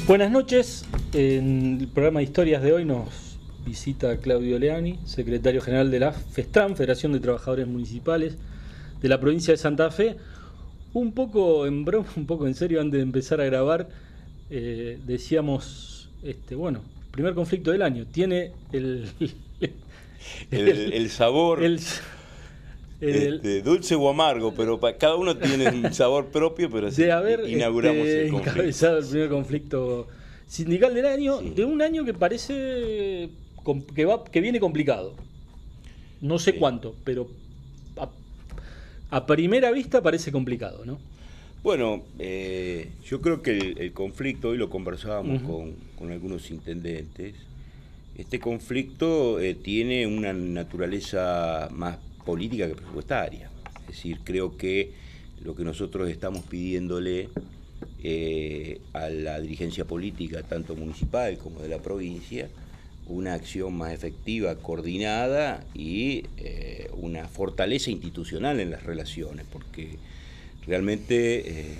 Buenas noches. En el programa de historias de hoy nos visita Claudio Leani, secretario general de la FESTRAN, Federación de Trabajadores Municipales de la provincia de Santa Fe. Un poco en broma, un poco en serio, antes de empezar a grabar, decíamos, primer conflicto del año. Tiene el sabor dulce o amargo, pero cada uno tiene un sabor propio, pero sí, de haber inauguramos el conflicto. Encabezado el primer conflicto sindical del año, sí. De un año que parece que viene complicado. No sé cuánto, pero a primera vista parece complicado, ¿no? Bueno, yo creo que el conflicto, hoy lo conversábamos con algunos intendentes, este conflicto tiene una naturaleza más política que presupuestaria. Es decir, creo que lo que nosotros estamos pidiéndole a la dirigencia política, tanto municipal como de la provincia, una acción más efectiva, coordinada y una fortaleza institucional en las relaciones, porque realmente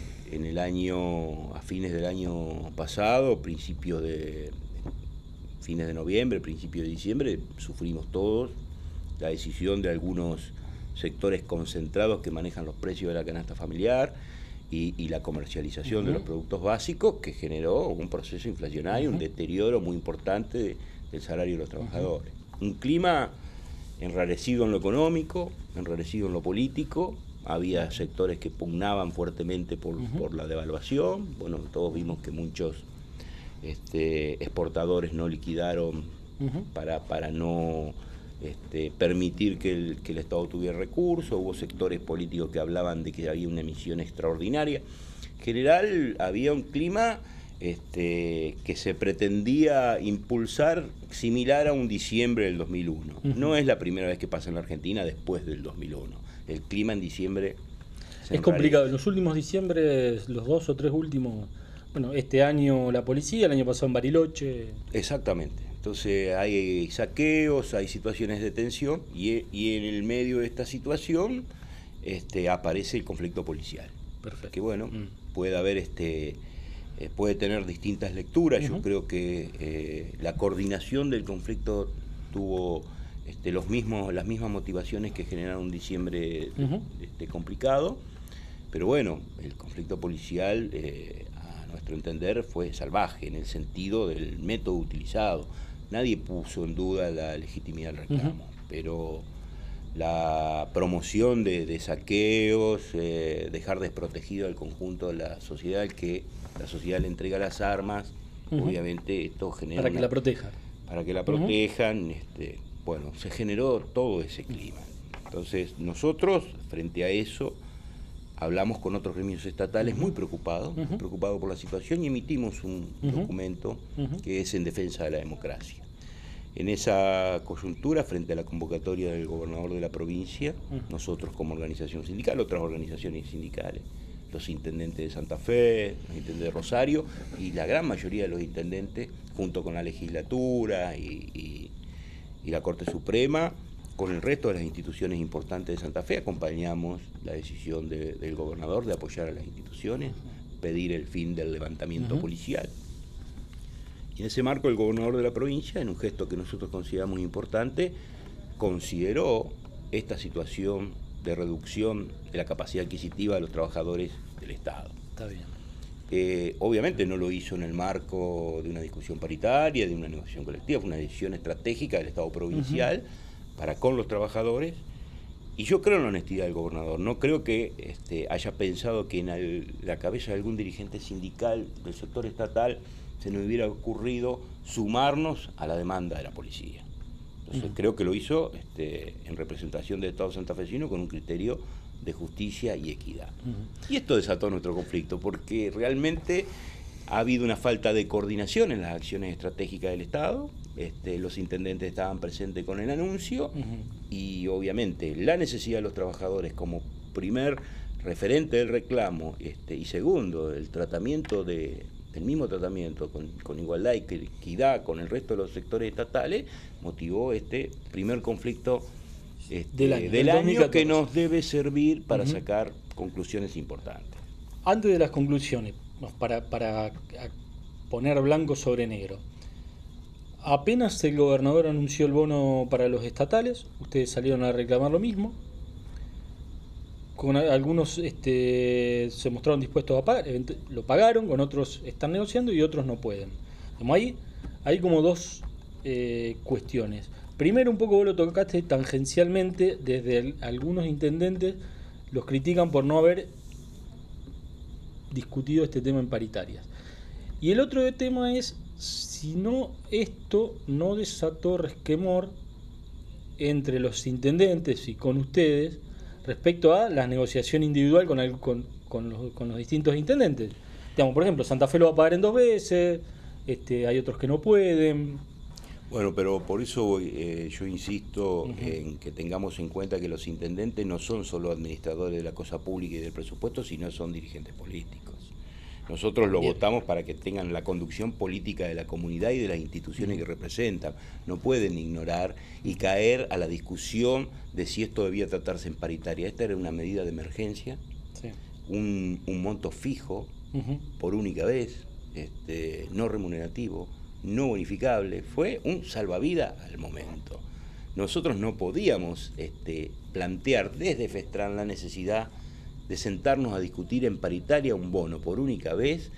a fines del año pasado, fines de noviembre, principios de diciembre, sufrimos todos la decisión de algunos sectores concentrados que manejan los precios de la canasta familiar y la comercialización de los productos básicos, que generó un proceso inflacionario, un deterioro muy importante del salario de los trabajadores. Un clima enrarecido en lo económico, enrarecido en lo político. Había sectores que pugnaban fuertemente por la devaluación. Bueno, todos vimos que muchos exportadores no liquidaron para no permitir que el Estado tuviera recursos. Hubo sectores políticos que hablaban de que había una emisión extraordinaria. En general había un clima que se pretendía impulsar similar a un diciembre del 2001. No es la primera vez que pasa en la Argentina después del 2001. El clima en diciembre es complicado. En los últimos diciembres, los 2 o 3 últimos, este año la policía, el año pasado en Bariloche. Exactamente. Entonces hay saqueos, hay situaciones de tensión y en el medio de esta situación aparece el conflicto policial. Perfecto. Que puede tener distintas lecturas. Yo creo que la coordinación del conflicto tuvo las mismas motivaciones que generaron un diciembre complicado, pero bueno, el conflicto policial a nuestro entender fue salvaje en el sentido del método utilizado. Nadie puso en duda la legitimidad del reclamo, pero la promoción de saqueos, dejar desprotegido al conjunto de la sociedad, que la sociedad le entrega las armas, obviamente esto genera... Para que la protejan. Para que la protejan, se generó todo ese clima. Entonces nosotros, frente a eso, hablamos con otros gremios estatales muy preocupados por la situación, y emitimos un documento que es en defensa de la democracia. En esa coyuntura, frente a la convocatoria del gobernador de la provincia, nosotros como organización sindical, otras organizaciones sindicales, los intendentes de Santa Fe, los intendentes de Rosario y la gran mayoría de los intendentes, junto con la legislatura y la Corte Suprema, con el resto de las instituciones importantes de Santa Fe, acompañamos la decisión del gobernador de apoyar a las instituciones, pedir el fin del levantamiento policial. Y en ese marco el gobernador de la provincia, en un gesto que nosotros consideramos importante, consideró esta situación de reducción de la capacidad adquisitiva de los trabajadores del Estado. Está bien. Obviamente no lo hizo en el marco de una discusión paritaria, de una negociación colectiva, fue una decisión estratégica del Estado provincial para con los trabajadores, y yo creo en la honestidad del gobernador. No creo que haya pensado que en la cabeza de algún dirigente sindical del sector estatal se nos hubiera ocurrido sumarnos a la demanda de la policía. Entonces creo que lo hizo en representación del Estado santafesino con un criterio de justicia y equidad. Y esto desató nuestro conflicto, porque realmente ha habido una falta de coordinación en las acciones estratégicas del Estado. Los intendentes estaban presentes con el anuncio y obviamente la necesidad de los trabajadores como primer referente del reclamo, y segundo, el tratamiento del mismo tratamiento con igualdad y equidad con el resto de los sectores estatales, motivó este primer conflicto del año que nos debe servir para sacar conclusiones importantes. Antes de las conclusiones, para poner blanco sobre negro. Apenas el gobernador anunció el bono para los estatales, ustedes salieron a reclamar lo mismo. Con algunos se mostraron dispuestos a pagar, lo pagaron, con otros están negociando y otros no pueden. Como hay como dos cuestiones. Primero, un poco vos lo tocaste tangencialmente, desde algunos intendentes los critican por no haber discutido este tema en paritarias. Y el otro tema es, si no, esto no desató resquemor entre los intendentes y con ustedes respecto a la negociación individual con los distintos intendentes. Digamos, por ejemplo, Santa Fe lo va a pagar en 2 veces, hay otros que no pueden. Bueno, pero por eso yo insisto en que tengamos en cuenta que los intendentes no son solo administradores de la cosa pública y del presupuesto, sino son dirigentes políticos. Nosotros lo votamos para que tengan la conducción política de la comunidad y de las instituciones que representan. No pueden ignorar y caer a la discusión de si esto debía tratarse en paritaria. Esta era una medida de emergencia, sí, un monto fijo por única vez, no remunerativo, no bonificable. Fue un salvavidas al momento. Nosotros no podíamos plantear desde Festran la necesidad de sentarnos a discutir en paritaria un bono por única vez,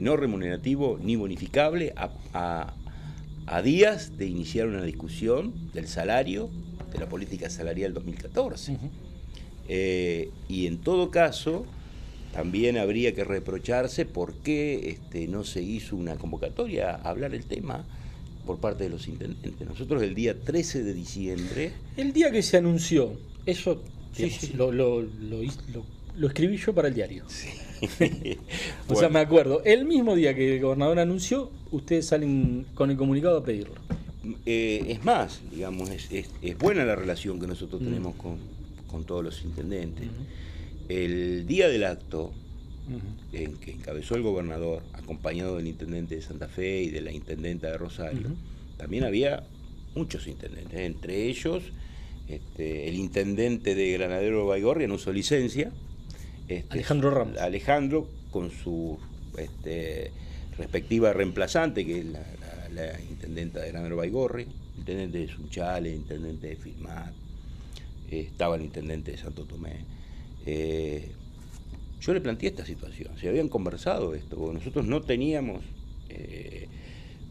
no remunerativo ni bonificable, a días de iniciar una discusión del salario, de la política salarial 2014. Y en todo caso, también habría que reprocharse por qué no se hizo una convocatoria a hablar el tema por parte de los intendentes. Nosotros el día 13 de diciembre... El día que se anunció, eso... Sí, lo escribí yo para el diario. Sí. O sea, me acuerdo. El mismo día que el gobernador anunció, ustedes salen con el comunicado a pedirlo. Es más, digamos, es buena la relación que nosotros tenemos con todos los intendentes. El día del acto, en que encabezó el gobernador, acompañado del intendente de Santa Fe y de la intendenta de Rosario, también había muchos intendentes, entre ellos... el intendente de Granadero Baigorria no usó licencia, Alejandro Ramos. Alejandro, con su respectiva reemplazante, que es la intendenta de Granadero Baigorria, intendente de Sunchales, intendente de Filmat, estaba el intendente de Santo Tomé. Yo le planteé esta situación, se habían conversado esto, porque nosotros no teníamos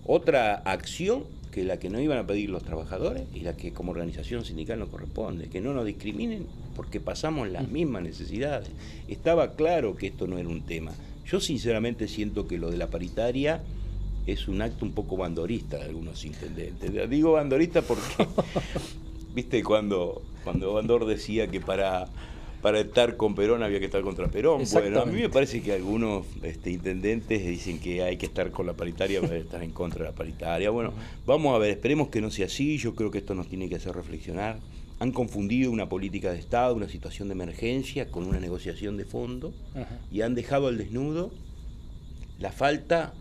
otra acción que la que no iban a pedir los trabajadores y la que como organización sindical nos corresponde, que no nos discriminen porque pasamos las mismas necesidades. Estaba claro que esto no era un tema. Yo sinceramente siento que lo de la paritaria es un acto un poco bandorista de algunos intendentes. Digo bandorista porque, viste, cuando Bandor decía que para estar con Perón había que estar contra Perón. Bueno, a mí me parece que algunos intendentes dicen que hay que estar con la paritaria para estar en contra de la paritaria. Bueno, vamos a ver, esperemos que no sea así. Yo creo que esto nos tiene que hacer reflexionar. Han confundido una política de Estado, una situación de emergencia con una negociación de fondo y han dejado al desnudo la falta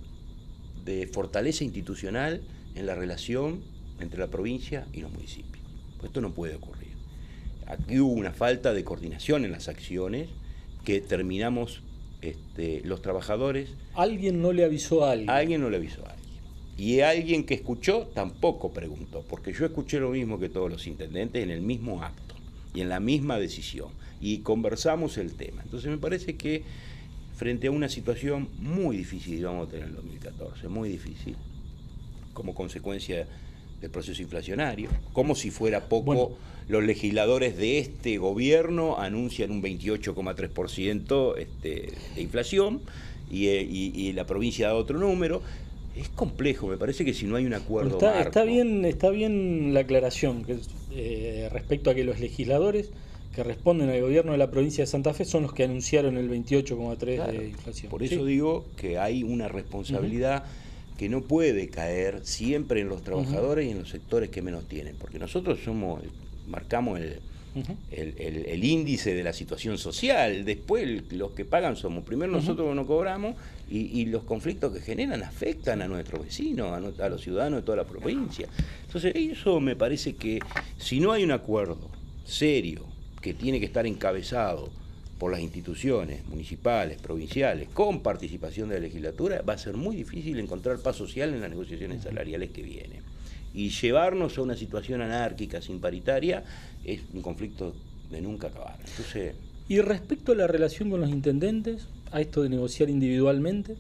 de fortaleza institucional en la relación entre la provincia y los municipios. Pues esto no puede ocurrir. Aquí hubo una falta de coordinación en las acciones que terminamos los trabajadores. ¿Alguien no le avisó a alguien? Alguien no le avisó a alguien. Y alguien que escuchó tampoco preguntó, porque yo escuché lo mismo que todos los intendentes en el mismo acto y en la misma decisión. Y conversamos el tema. Entonces me parece que frente a una situación muy difícil vamos a tener en el 2014, muy difícil, como consecuencia del proceso inflacionario, como si fuera poco, los legisladores de este gobierno anuncian un 28,3% de inflación y la provincia da otro número. Es complejo, me parece que si no hay un acuerdo marco... Está bien la aclaración respecto a que los legisladores que responden al gobierno de la provincia de Santa Fe son los que anunciaron el 28,3% de inflación. Por eso digo que hay una responsabilidad que no puede caer siempre en los trabajadores y en los sectores que menos tienen, porque nosotros marcamos el índice de la situación social, después los que pagan somos, primero nosotros no cobramos y los conflictos que generan afectan a nuestros vecinos, a los ciudadanos de toda la provincia. Entonces eso me parece que si no hay un acuerdo serio que tiene que estar encabezado por las instituciones municipales, provinciales, con participación de la legislatura, va a ser muy difícil encontrar paz social en las negociaciones salariales que vienen. Y llevarnos a una situación anárquica, sin paritaria, es un conflicto de nunca acabar. Entonces, y respecto a la relación con los intendentes, a esto de negociar individualmente.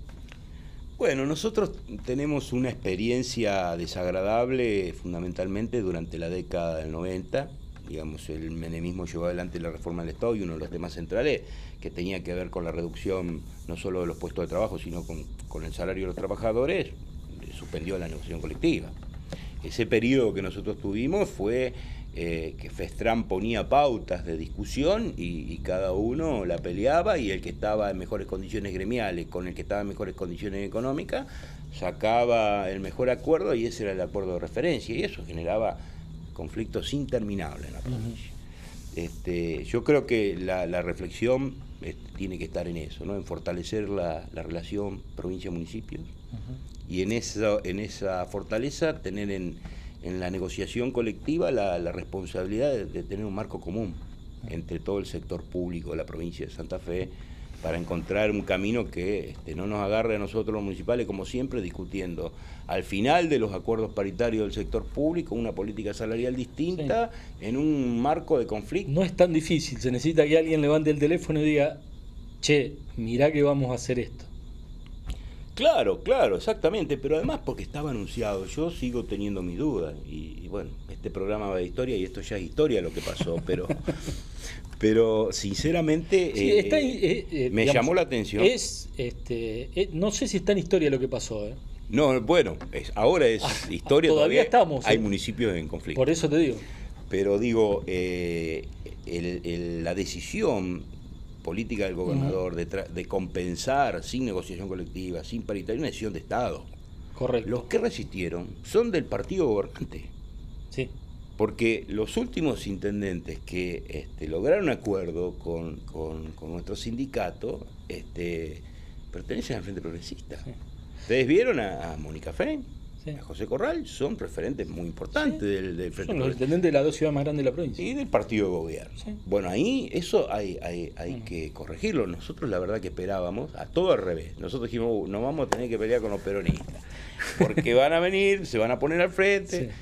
Bueno, nosotros tenemos una experiencia desagradable fundamentalmente durante la década del 90. Digamos, el menemismo llevó adelante la reforma del Estado y uno de los temas centrales que tenía que ver con la reducción no solo de los puestos de trabajo, sino con el salario de los trabajadores, suspendió la negociación colectiva. Ese periodo que nosotros tuvimos fue que Festram ponía pautas de discusión y cada uno la peleaba, y el que estaba en mejores condiciones gremiales con el que estaba en mejores condiciones económicas sacaba el mejor acuerdo, y ese era el acuerdo de referencia, y eso generaba conflictos interminables en la provincia. Yo creo que la reflexión tiene que estar en eso, ¿no? En fortalecer la relación provincia-municipio, y en esa fortaleza tener en la negociación colectiva la responsabilidad de tener un marco común entre todo el sector público de la provincia de Santa Fe, para encontrar un camino que no nos agarre a nosotros los municipales, como siempre, discutiendo al final de los acuerdos paritarios del sector público una política salarial distinta, sí, en un marco de conflicto. No es tan difícil, se necesita que alguien levante el teléfono y diga, che, mirá que vamos a hacer esto. Claro, exactamente, pero además porque estaba anunciado. Yo sigo teniendo mis dudas, y bueno, este programa va de historia y esto ya es historia lo que pasó, pero sinceramente sí, me llamó la atención. No sé si está en historia lo que pasó. No, bueno, ahora es historia. Todavía estamos. Hay municipios en conflicto. Por eso te digo. Pero digo, la decisión política del gobernador de compensar sin negociación colectiva, sin paritaria, una decisión de Estado. Correcto. Los que resistieron son del partido gobernante. Sí. Porque los últimos intendentes que lograron acuerdo con nuestro sindicato pertenecen al Frente Progresista. Sí. Ustedes vieron a Mónica Fein, sí, a José Corral, son referentes muy importantes, sí, del Frente Progresista. Son los intendentes de las dos ciudades más grandes de la provincia. Y del partido de gobierno. Sí. Bueno, ahí eso hay que corregirlo. Nosotros la verdad que esperábamos, a todo al revés. Nosotros dijimos, no vamos a tener que pelear con los peronistas, porque van a venir, se van a poner al frente. Sí.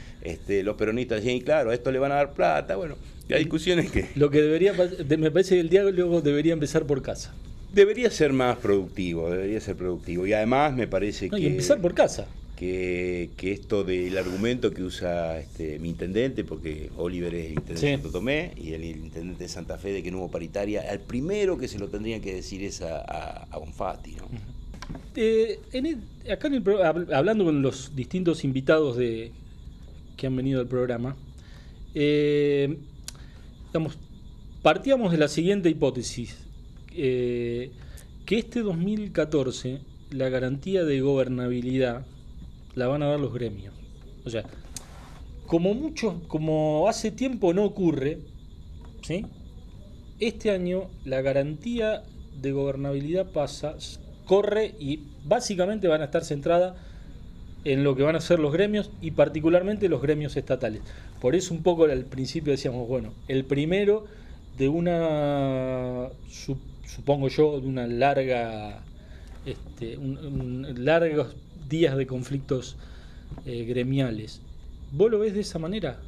Los peronistas decían, y claro, a esto le van a dar plata. Bueno, hay discusiones que... Lo que me parece que el diálogo debería empezar por casa. Debería ser más productivo, y además me parece que... Y empezar por casa. Que esto del argumento que usa mi intendente, porque Oliver es el intendente, sí, de Santo Tomé, y el intendente de Santa Fe, de que no hubo paritaria, al primero que se lo tendrían que decir es a Bonfatti, ¿no? Acá en el programa, hablando con los distintos invitados que han venido al programa, partíamos de la siguiente hipótesis, que este 2014 la garantía de gobernabilidad la van a dar los gremios. O sea, como hace tiempo no ocurre, ¿sí? Este año la garantía de gobernabilidad corre y básicamente van a estar centrada en lo que van a hacer los gremios, y particularmente los gremios estatales. Por eso un poco al principio decíamos, bueno, el primero de una, supongo yo, de una larga, largos días de conflictos gremiales. ¿Vos lo ves de esa manera?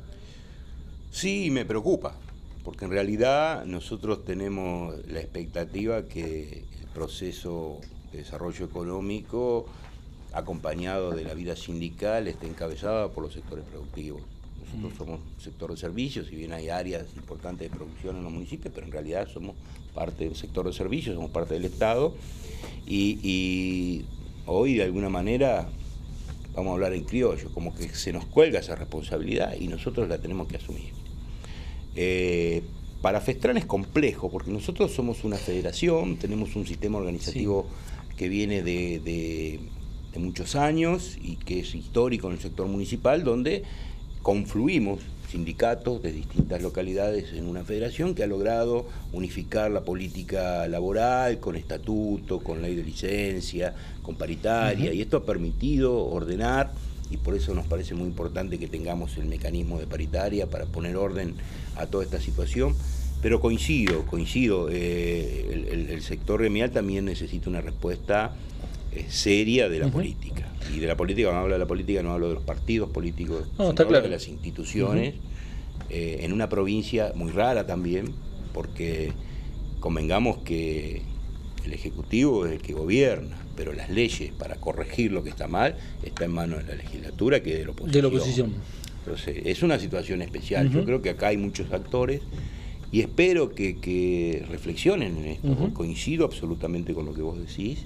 Sí, me preocupa, porque en realidad nosotros tenemos la expectativa que el proceso de desarrollo económico, acompañado de la vida sindical, esté encabezada por los sectores productivos. Nosotros somos sector de servicios, si bien hay áreas importantes de producción en los municipios, pero en realidad somos parte del sector de servicios, somos parte del Estado, y hoy de alguna manera, vamos a hablar en criollo, como que se nos cuelga esa responsabilidad y nosotros la tenemos que asumir. Para Festram es complejo, porque nosotros somos una federación, tenemos un sistema organizativo, sí, que viene de muchos años y que es histórico en el sector municipal, donde confluimos sindicatos de distintas localidades en una federación que ha logrado unificar la política laboral con estatuto, con ley de licencia, con paritaria, y esto ha permitido ordenar, y por eso nos parece muy importante que tengamos el mecanismo de paritaria para poner orden a toda esta situación. Pero coincido, el sector gremial también necesita una respuesta seria de la política. Y de la política, cuando hablo de la política, no hablo de los partidos políticos, no, sino claro, de las instituciones, en una provincia muy rara también, porque convengamos que el Ejecutivo es el que gobierna, pero las leyes para corregir lo que está mal está en manos de la legislatura, que es de la oposición. De la oposición. Entonces, es una situación especial. Yo creo que acá hay muchos actores y espero que reflexionen en esto. Coincido absolutamente con lo que vos decís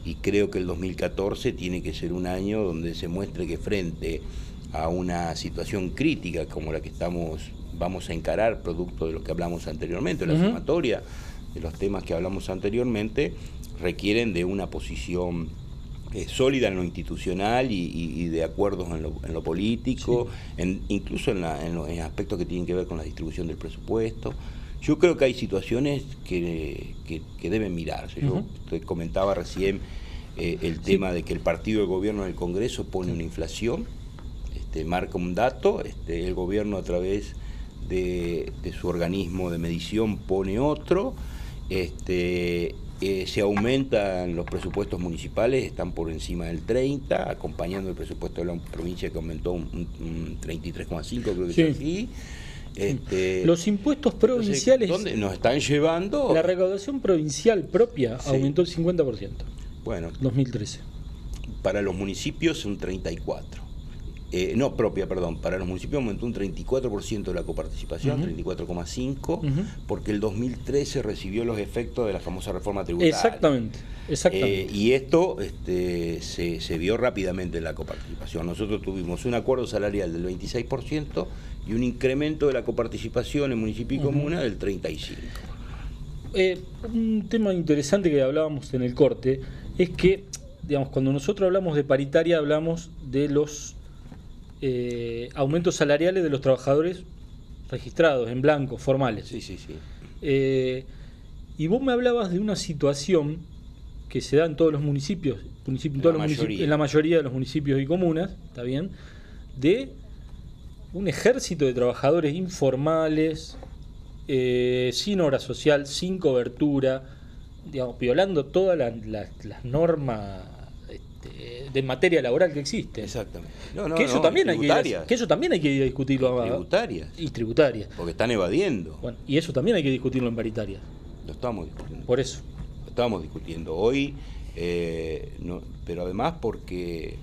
y creo que el 2014 tiene que ser un año donde se muestre que frente a una situación crítica como la que vamos a encarar, producto de lo que hablamos anteriormente, la sumatoria de los temas que hablamos anteriormente, requieren de una posición sólida en lo institucional y de acuerdos en lo político, incluso en aspectos que tienen que ver con la distribución del presupuesto. Yo creo que hay situaciones que deben mirarse. Yo te comentaba recién el tema de que el partido del gobierno en el Congreso pone una inflación, marca un dato, el gobierno a través de su organismo de medición pone otro, se aumentan los presupuestos municipales, están por encima del 30, acompañando el presupuesto de la provincia que aumentó un 33,5, creo que es así. Los impuestos provinciales... Entonces, ¿dónde nos están llevando? La recaudación provincial propia aumentó el 50%. Bueno, 2013. Para los municipios un 34%. Para los municipios aumentó un 34% de la coparticipación, 34,5%, porque el 2013 recibió los efectos de la famosa reforma tributaria. Exactamente. Y esto se vio rápidamente en la coparticipación. Nosotros tuvimos un acuerdo salarial del 26% y un incremento de la coparticipación en municipio y comuna del 35%. Un tema interesante que hablábamos en el corte es que, digamos, cuando nosotros hablamos de paritaria, hablamos de los aumentos salariales de los trabajadores registrados, en blanco, formales. Sí. Y vos me hablabas de una situación que se da en todos los municipios, en la mayoría de los municipios y comunas, ¿está bien? De un ejército de trabajadores informales, sin obra social, sin cobertura, digamos, violando todas las normas de materia laboral que existe. Exactamente. Que eso también hay que ir a discutirlo. Y tributarias. Porque están evadiendo. Bueno, y eso también hay que discutirlo en paritaria. Lo estamos discutiendo. Por eso. Lo estamos discutiendo hoy, pero además porque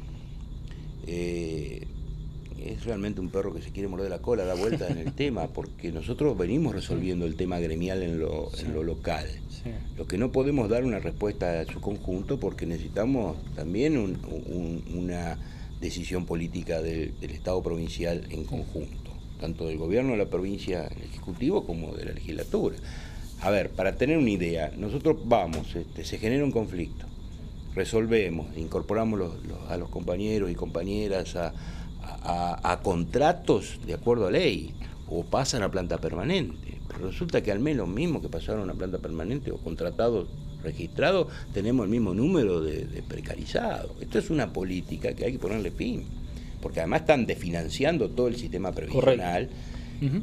es realmente un perro que se quiere morder la cola, da vuelta en el tema, porque nosotros venimos resolviendo el tema gremial en lo local. Sí. Lo que no podemos dar una respuesta a su conjunto porque necesitamos también una decisión política del Estado provincial en conjunto, tanto del gobierno de la provincia, el Ejecutivo, como de la legislatura. A ver, para tener una idea, nosotros se genera un conflicto, resolvemos, incorporamos a los compañeros y compañeras a contratos de acuerdo a ley, o pasan a planta permanente. Pero resulta que al menos los mismos que pasaron a planta permanente o contratados registrados, tenemos el mismo número de precarizados. Esto es una política que hay que ponerle fin, porque además están desfinanciando todo el sistema previsional.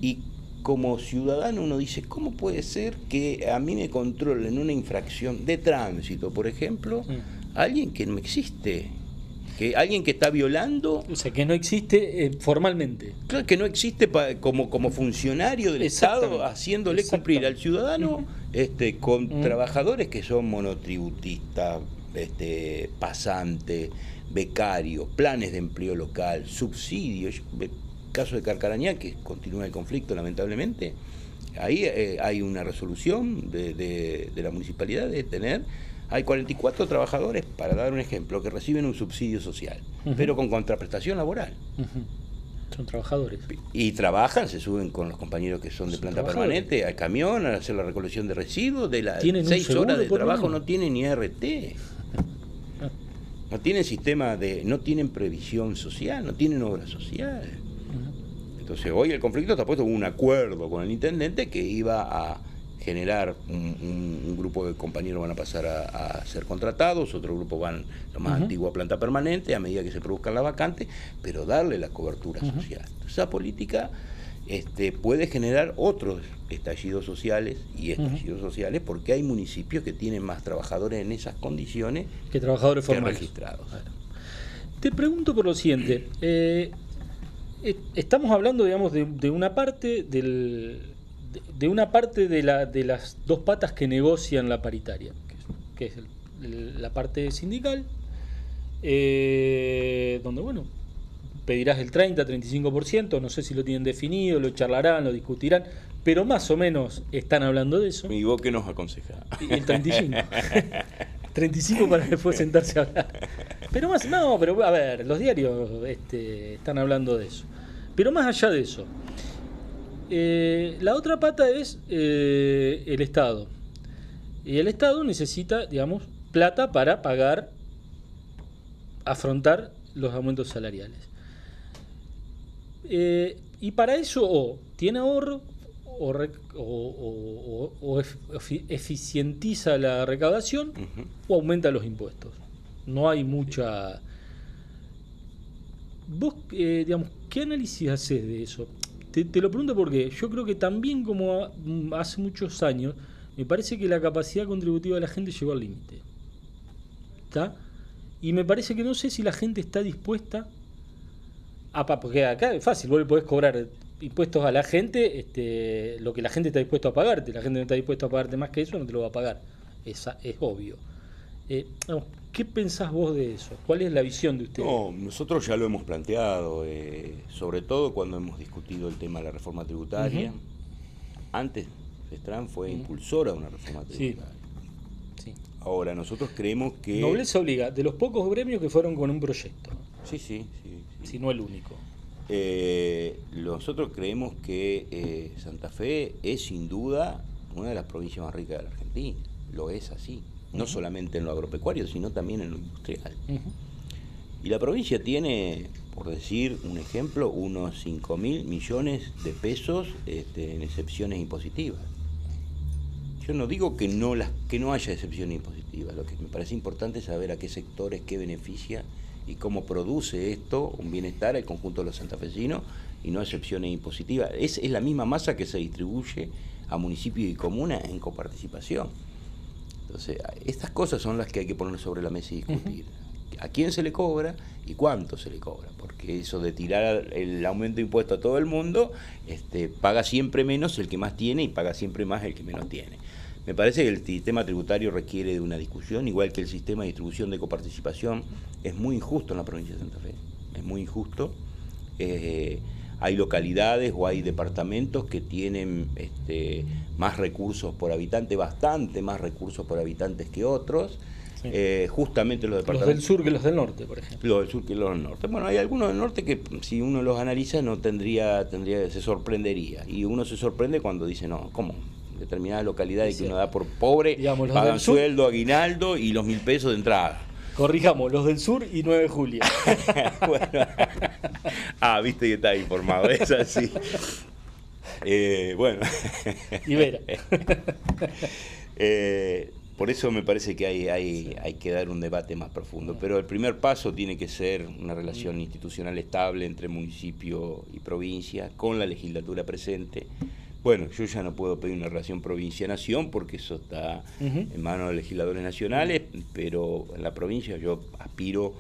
Y como ciudadano uno dice, ¿cómo puede ser que a mí me controlen una infracción de tránsito, por ejemplo, alguien que no existe? Que alguien que está violando... O sea, que no existe formalmente. Claro, que no existe como funcionario del Estado, haciéndole cumplir al ciudadano con trabajadores que son monotributistas, pasantes, becarios, planes de empleo local, subsidios. Caso de Carcarañá, que continúa el conflicto lamentablemente, ahí hay una resolución de la municipalidad de tener... Hay 44 trabajadores, para dar un ejemplo, que reciben un subsidio social, pero con contraprestación laboral. Son trabajadores. Y trabajan, se suben con los compañeros que son de planta permanente al camión, a hacer la recolección de residuos, de las 6 horas de trabajo no tienen ni RT. No tienen sistema no tienen previsión social, no tienen obra social. Entonces hoy el conflicto está puesto con un acuerdo con el intendente que iba a generar un grupo de compañeros van a pasar a ser contratados, otro grupo van, lo más antiguo, a planta permanente, a medida que se produzcan las vacantes, pero darle la cobertura social. Esa política puede generar otros estallidos sociales y estallidos sociales, porque hay municipios que tienen más trabajadores en esas condiciones que trabajadores formales registrados. Claro. Te pregunto por lo siguiente, estamos hablando, digamos, de una parte de una parte de las dos patas que negocian la paritaria, que es la parte sindical, donde, bueno, pedirás el 30-35%, no sé si lo tienen definido, lo charlarán, lo discutirán, pero más o menos están hablando de eso. ¿Y vos qué nos aconsejás? El 35. 35 para después sentarse a hablar. Pero pero a ver, los diarios están hablando de eso. Pero más allá de eso, la otra pata es el Estado. Y el Estado necesita, digamos, plata para afrontar los aumentos salariales. Y para eso o tiene ahorro o eficientiza la recaudación, o aumenta los impuestos. No hay mucha... Vos, digamos, ¿qué análisis haces de eso? Te lo pregunto porque yo creo que también, como hace muchos años, me parece que la capacidad contributiva de la gente llegó al límite. ¿Está? Y me parece que no sé si la gente está dispuesta porque acá es fácil, vos le podés cobrar impuestos a la gente, lo que la gente está dispuesta a pagarte. La gente no está dispuesta a pagarte más que eso, no te lo va a pagar. Es obvio. ¿Qué pensás vos de eso? ¿Cuál es la visión de ustedes? No, nosotros ya lo hemos planteado, sobre todo cuando hemos discutido el tema de la reforma tributaria. Antes, Festran fue impulsora de una reforma tributaria. Sí. Ahora, nosotros creemos que... Nobleza obliga, de los pocos gremios que fueron con un proyecto. Sí. Si no el único. Nosotros creemos que Santa Fe es sin duda una de las provincias más ricas de la Argentina. Lo es así. No solamente en lo agropecuario, sino también en lo industrial. Y la provincia tiene, por decir un ejemplo, unos 5.000 millones de pesos en excepciones impositivas. Yo no digo que no haya excepciones impositivas. Lo que me parece importante es saber a qué sectores, qué beneficia y cómo produce esto un bienestar al conjunto de los santafesinos, y no excepciones impositivas. Es la misma masa que se distribuye a municipios y comunas en coparticipación. Entonces, estas cosas son las que hay que poner sobre la mesa y discutir. ¿A quién se le cobra y cuánto se le cobra? Porque eso de tirar el aumento de impuestos a todo el mundo, paga siempre menos el que más tiene y paga siempre más el que menos tiene. Me parece que el sistema tributario requiere de una discusión, igual que el sistema de distribución de coparticipación es muy injusto en la provincia de Santa Fe. Es muy injusto. Hay localidades o hay departamentos que tienen más recursos por habitante, bastante más recursos por habitantes que otros. Sí. Justamente los departamentos... Los del sur que los del norte, por ejemplo. Los del sur que los del norte. Bueno, hay algunos del norte que si uno los analiza se sorprendería. Y uno se sorprende cuando dice, no, ¿cómo? Determinadas localidades que uno da por pobre, digamos, pagan sueldo, aguinaldo y los 1.000 pesos de entrada. Corrijamos, los del sur y 9 de julio. Bueno. Viste que está informado, es así. Bueno. Ibera. Por eso me parece que hay que dar un debate más profundo. Pero el primer paso tiene que ser una relación institucional estable entre municipio y provincia, con la legislatura presente. Bueno, yo ya no puedo pedir una relación provincia-nación porque eso está en manos de legisladores nacionales, pero en la provincia yo aspiro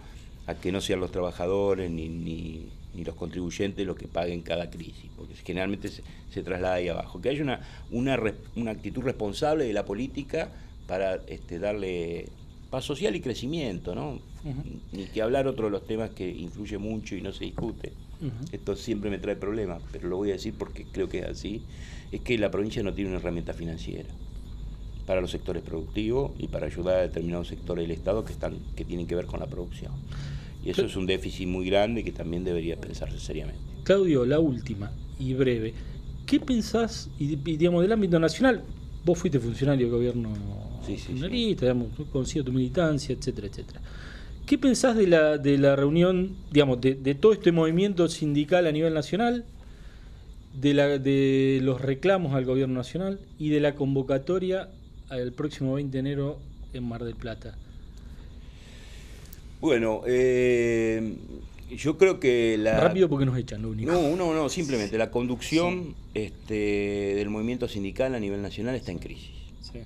a que no sean los trabajadores ni los contribuyentes los que paguen cada crisis, porque generalmente se traslada ahí abajo. Que haya una actitud responsable de la política para darle paz social y crecimiento, ¿no? Ni que hablar otro de los temas que influye mucho y no se discute. Esto siempre me trae problemas, pero lo voy a decir porque creo que es así. Es que la provincia no tiene una herramienta financiera para los sectores productivos y para ayudar a determinados sectores del Estado que tienen que ver con la producción. Y eso es un déficit muy grande que también debería pensarse seriamente. Claudio, la última y breve. ¿Qué pensás, y digamos, del ámbito nacional? Vos fuiste funcionario de gobierno nacionalista, digamos, conocido tu militancia, etcétera, etcétera. ¿Qué pensás de la reunión, digamos, de todo este movimiento sindical a nivel nacional, de los reclamos al gobierno nacional y de la convocatoria al próximo 20 de enero en Mar del Plata? Bueno, Yo creo que Rápido porque nos echan, lo único. No, simplemente la conducción del movimiento sindical a nivel nacional está en crisis. Sí.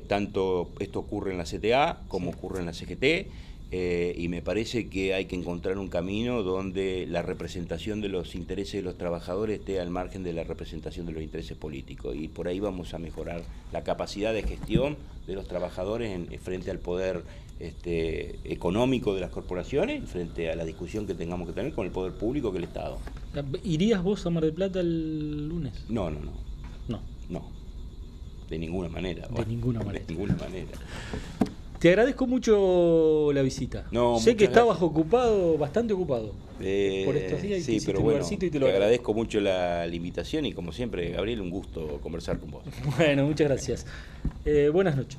Tanto esto ocurre en la CTA como ocurre en la CGT, y me parece que hay que encontrar un camino donde la representación de los intereses de los trabajadores esté al margen de la representación de los intereses políticos, y por ahí vamos a mejorar la capacidad de gestión de los trabajadores frente al poder económico de las corporaciones, frente a la discusión que tengamos que tener con el poder público que el Estado. ¿Irías vos a Mar del Plata el lunes? No. De ninguna manera. De ninguna manera. Te agradezco mucho la visita. Sé que estabas bastante ocupado por estos días. Sí, pero bueno, te agradezco mucho la invitación y como siempre, Gabriel, un gusto conversar con vos. Bueno, muchas gracias. Buenas noches.